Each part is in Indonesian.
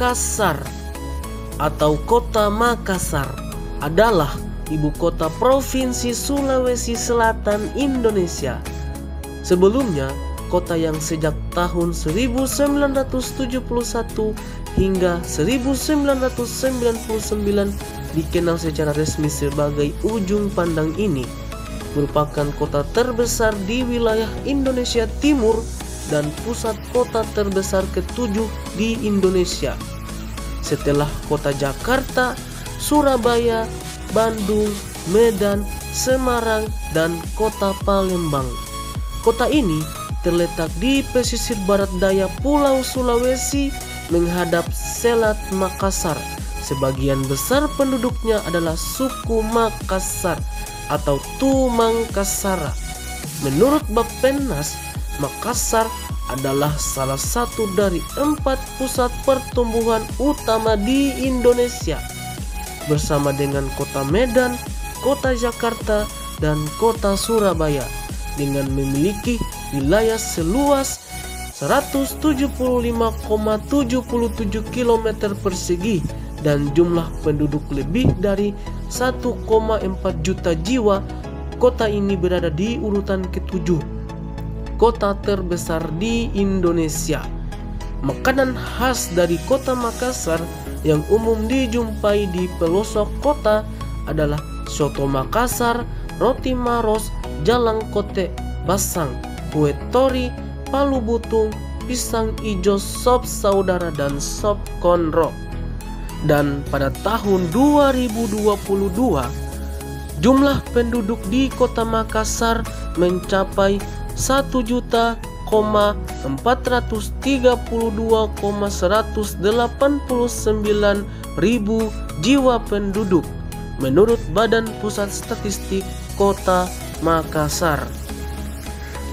Makassar atau Kota Makassar adalah ibu kota Provinsi Sulawesi Selatan, Indonesia. Sebelumnya, kota yang sejak tahun 1971 hingga 1999 dikenal secara resmi sebagai Ujung Pandang ini merupakan kota terbesar di wilayah Indonesia Timur dan pusat kota terbesar ke-7 di Indonesia setelah kota Jakarta, Surabaya, Bandung, Medan, Semarang, dan kota Palembang. Kota ini terletak di pesisir barat daya Pulau Sulawesi menghadap Selat Makassar. Sebagian besar penduduknya adalah suku Makassar atau Tumangkassara. Menurut Bappenas, Makassar adalah salah satu dari 4 pusat pertumbuhan utama di Indonesia, bersama dengan kota Medan, kota Jakarta, dan kota Surabaya, dengan memiliki wilayah seluas 175,77 km persegi dan jumlah penduduk lebih dari 1,4 juta jiwa. Kota ini berada di urutan ke-7 kota terbesar di Indonesia. Makanan khas dari kota Makassar yang umum dijumpai di pelosok kota adalah soto Makassar, roti maros, jalang kote basang, kue tori, palu butung, pisang ijo, sop saudara, dan sop konro. Dan pada tahun 2022, jumlah penduduk di kota Makassar mencapai 1.432,189.000 jiwa penduduk menurut Badan Pusat Statistik Kota Makassar.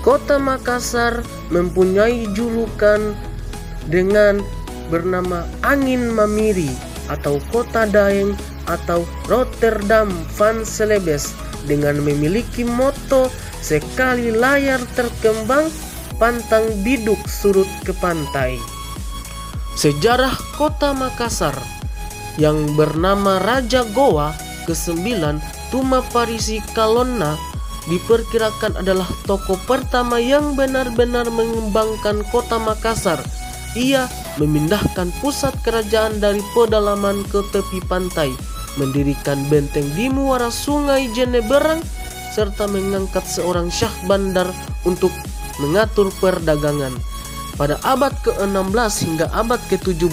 Kota Makassar mempunyai julukan dengan bernama Angin Mamiri atau Kota Daeng atau Rotterdam van Celebes dengan memiliki moto sekali layar terkembang, pantang biduk surut ke pantai. Sejarah kota Makassar yang bernama Raja Goa ke-9 Tumaparisi Kalonna diperkirakan adalah tokoh pertama yang benar-benar mengembangkan kota Makassar. Ia memindahkan pusat kerajaan dari pedalaman ke tepi pantai, mendirikan benteng di muara sungai Jeneberang, serta mengangkat seorang syah bandar untuk mengatur perdagangan. Pada abad ke-16 hingga abad ke-17,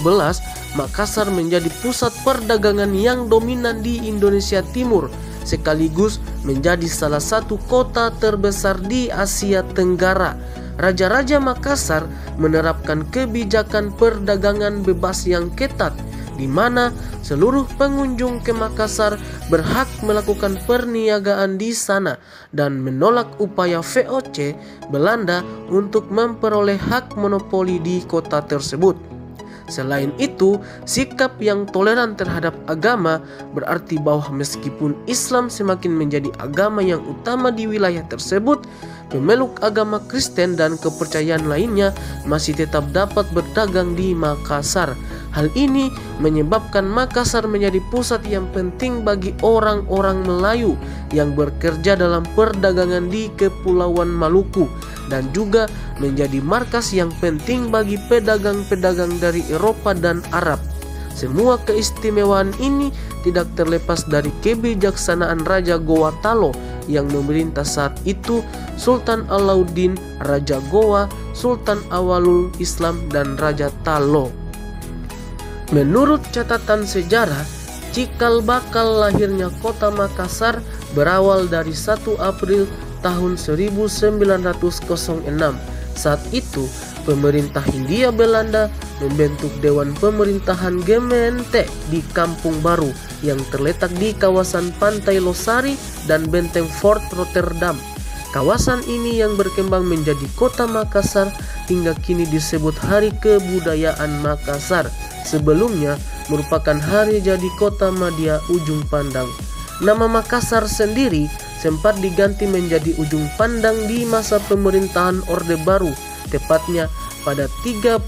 Makassar menjadi pusat perdagangan yang dominan di Indonesia Timur, sekaligus menjadi salah satu kota terbesar di Asia Tenggara. Raja-raja Makassar menerapkan kebijakan perdagangan bebas yang ketat, di mana seluruh pengunjung ke Makassar berhak melakukan perniagaan di sana dan menolak upaya VOC Belanda untuk memperoleh hak monopoli di kota tersebut. Selain itu, sikap yang toleran terhadap agama berarti bahwa meskipun Islam semakin menjadi agama yang utama di wilayah tersebut, pemeluk agama Kristen dan kepercayaan lainnya masih tetap dapat berdagang di Makassar. Hal ini menyebabkan Makassar menjadi pusat yang penting bagi orang-orang Melayu yang bekerja dalam perdagangan di Kepulauan Maluku dan juga menjadi markas yang penting bagi pedagang-pedagang dari Eropa dan Arab. Semua keistimewaan ini tidak terlepas dari kebijaksanaan Raja Goa Talo yang memerintah saat itu, Sultan Alauddin, Raja Goa, Sultan Awalul Islam, dan Raja Talo. Menurut catatan sejarah, cikal bakal lahirnya kota Makassar berawal dari 1 April tahun 1906. Saat itu, pemerintah Hindia Belanda membentuk Dewan Pemerintahan Gemeente di Kampung Baru yang terletak di kawasan Pantai Losari dan Benteng Fort Rotterdam. Kawasan ini yang berkembang menjadi Kota Makassar hingga kini disebut Hari Kebudayaan Makassar. Sebelumnya merupakan hari jadi Kota Madya Ujung Pandang. Nama Makassar sendiri sempat diganti menjadi Ujung Pandang di masa pemerintahan Orde Baru, tepatnya pada 31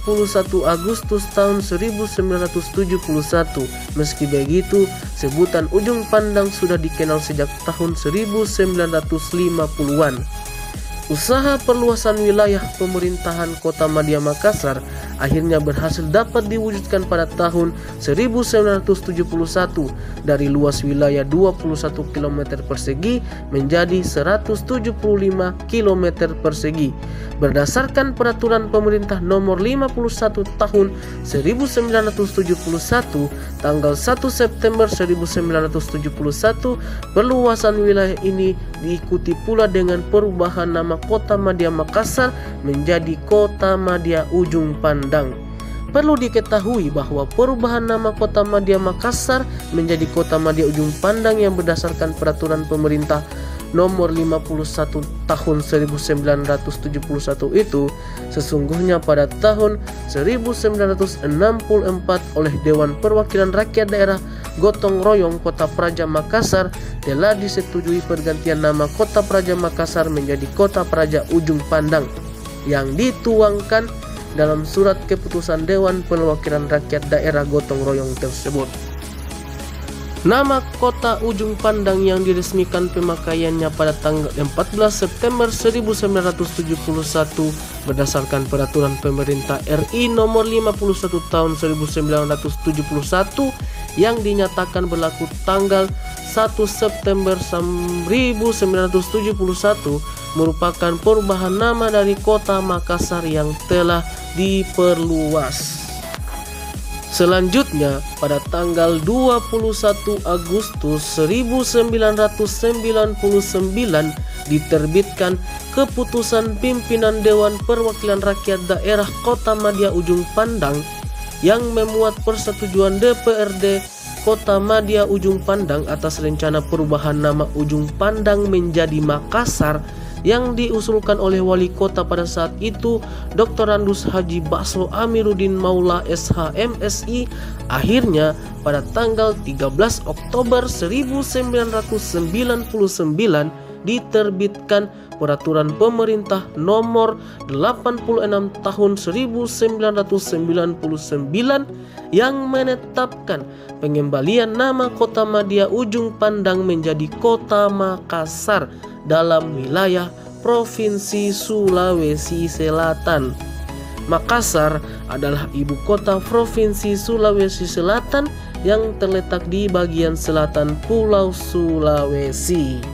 Agustus tahun 1971. Meski begitu, sebutan Ujung Pandang sudah dikenal sejak tahun 1950-an. Usaha perluasan wilayah pemerintahan Kota Madya Makassar akhirnya berhasil dapat diwujudkan pada tahun 1971 dari luas wilayah 21 km persegi menjadi 175 km persegi. Berdasarkan peraturan pemerintah nomor 51 tahun 1971 tanggal 1 September 1971, perluasan wilayah ini diikuti pula dengan perubahan nama Kota Madya Makassar menjadi Kota Madya Ujung Pandang. Perlu diketahui bahwa perubahan nama Kota Madya Makassar menjadi Kota Madya Ujung Pandang yang berdasarkan peraturan pemerintah nomor 51 tahun 1971 itu sesungguhnya pada tahun 1964 oleh Dewan Perwakilan Rakyat Daerah Gotong Royong Kota Praja Makassar telah disetujui pergantian nama Kota Praja Makassar menjadi Kota Praja Ujung Pandang yang dituangkan dalam surat keputusan Dewan Perwakilan Rakyat Daerah Gotong Royong tersebut. Nama Kota Ujung Pandang yang diresmikan pemakaiannya pada tanggal 14 September 1971 berdasarkan peraturan pemerintah RI nomor 51 tahun 1971 yang dinyatakan berlaku tanggal 1 September 1971 merupakan perubahan nama dari Kota Makassar yang telah diperluas. Selanjutnya, pada tanggal 21 Agustus 1999 diterbitkan keputusan pimpinan Dewan Perwakilan Rakyat Daerah Kota Madya Ujung Pandang yang memuat persetujuan DPRD Kota Madya Ujung Pandang atas rencana perubahan nama Ujung Pandang menjadi Makassar yang diusulkan oleh wali kota pada saat itu Dr. Randus Haji Bakso Amiruddin Maula SH MSI. Akhirnya pada tanggal 13 Oktober 1999 diterbitkan peraturan pemerintah nomor 86 tahun 1999 yang menetapkan pengembalian nama Kota Madya Ujung Pandang menjadi Kota Makassar dalam wilayah Provinsi Sulawesi Selatan. Makassar adalah ibu kota Provinsi Sulawesi Selatan yang terletak di bagian selatan Pulau Sulawesi.